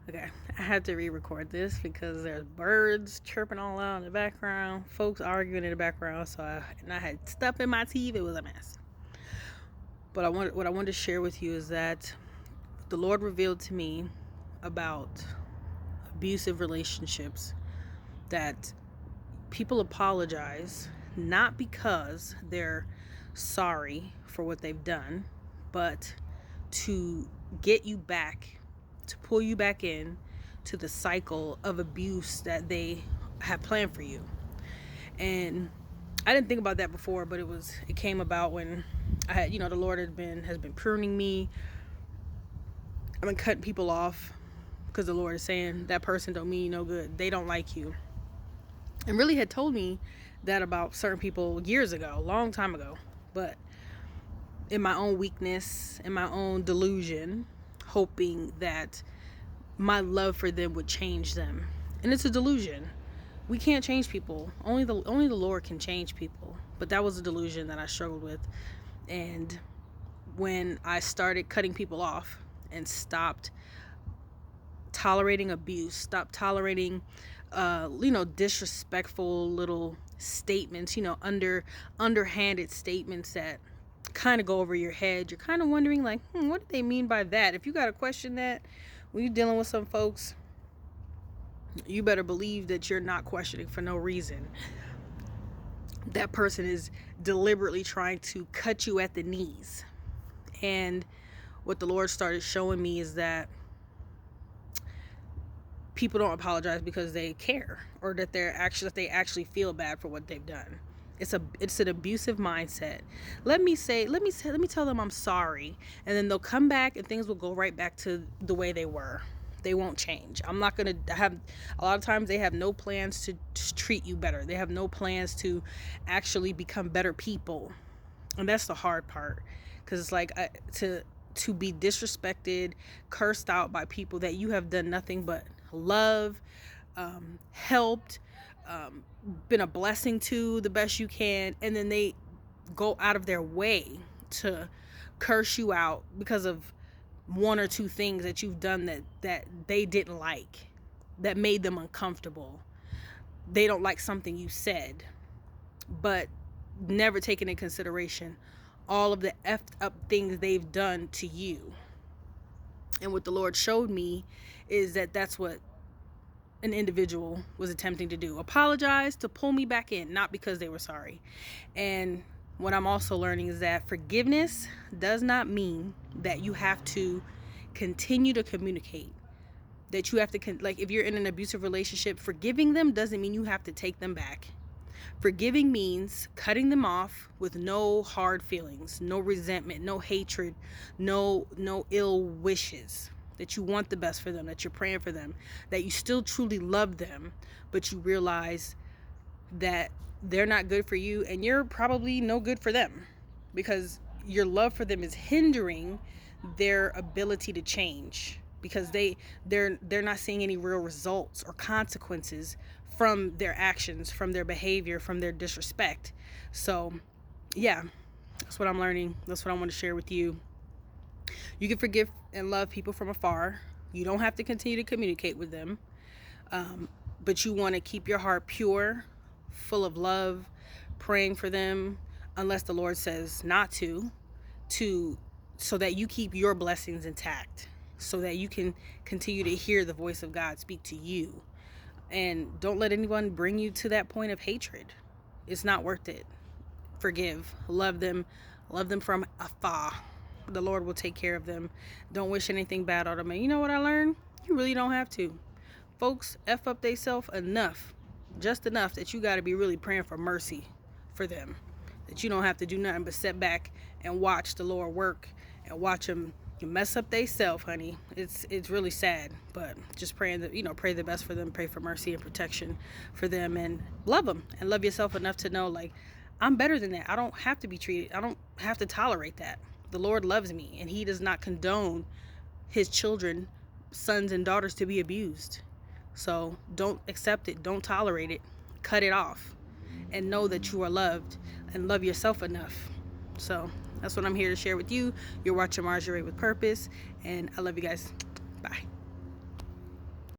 Okay, I had to re-record this because there's birds chirping all out in the background, folks arguing in the background. And I had stuff in my teeth. It was a mess. But what I wanted to share with you is that the Lord revealed to me about abusive relationships, that people apologize not because they're sorry for what they've done, but to get you back, to pull you back in to the cycle of abuse that they have planned for you. And I didn't think about that before, but it came about when I had, the Lord has been pruning me. I've been cutting people off because the Lord is saying that person don't mean you no good. They don't like you. And really had told me that about certain people years ago, a long time ago. But in my own weakness, in my own delusion, hoping that my love for them would change them. And it's a delusion. We can't change people. Only the Lord can change people. But that was a delusion that I struggled with. And when I started cutting people off and stopped tolerating abuse, stopped tolerating disrespectful little statements, underhanded statements that kind of go over your head. You're kind of wondering, like, what do they mean by that? If you got to question that when you're dealing with some folks, you better believe that you're not questioning for no reason. That person is deliberately trying to cut you at the knees. And what the Lord started showing me is that people don't apologize because they care, or that they actually feel bad for what they've done. It's an abusive mindset. Let me tell them I'm sorry, and then they'll come back and things will go right back to the way they were. They won't change. I'm not going to have, a lot of times they have no plans to treat you better. They have no plans to actually become better people. And that's the hard part, because it's like to be disrespected, cursed out by people that you have done nothing but love, helped, been a blessing to the best you can, and then they go out of their way to curse you out because of one or two things that you've done that they didn't like, that made them uncomfortable. They don't like something you said, but never taking into consideration all of the effed up things they've done to you. And what the Lord showed me is that that's what an individual was attempting to do. Apologize to pull me back in, not because they were sorry. And what I'm also learning is that forgiveness does not mean that you have to continue to communicate. That you have to, like, if you're in an abusive relationship, forgiving them doesn't mean you have to take them back. Forgiving means cutting them off with no hard feelings, no resentment, no hatred, no ill wishes. That you want the best for them, that you're praying for them, that you still truly love them, but you realize that they're not good for you and you're probably no good for them, because your love for them is hindering their ability to change, because they're not seeing any real results or consequences from their actions, from their behavior, from their disrespect. So yeah, that's what I'm learning. That's what I want to share with you. You can forgive and love people from afar. You don't have to continue to communicate with them, but you want to keep your heart pure, full of love, praying for them, unless the Lord says not to, so that you keep your blessings intact, so that you can continue to hear the voice of God speak to you. And don't let anyone bring you to that point of hatred. It's not worth it. Forgive, love them from afar. The Lord will take care of them. Don't wish anything bad on them. And you know what I learned? You really don't have to. Folks F up theyself enough, just enough that you got to be really praying for mercy for them. That you don't have to do nothing but sit back and watch the Lord work and watch them mess up theyself, honey. It's really sad, but just praying that, pray the best for them, pray for mercy and protection for them, and love them, and love yourself enough to know, like, I'm better than that. I don't have to be treated. I don't have to tolerate that. The Lord loves me, and he does not condone his children, sons and daughters, to be abused. So don't accept it. Don't tolerate it. Cut it off, and know that you are loved, and love yourself enough. So that's what I'm here to share with you. You're watching Marjorie with Purpose, and I love you guys. Bye.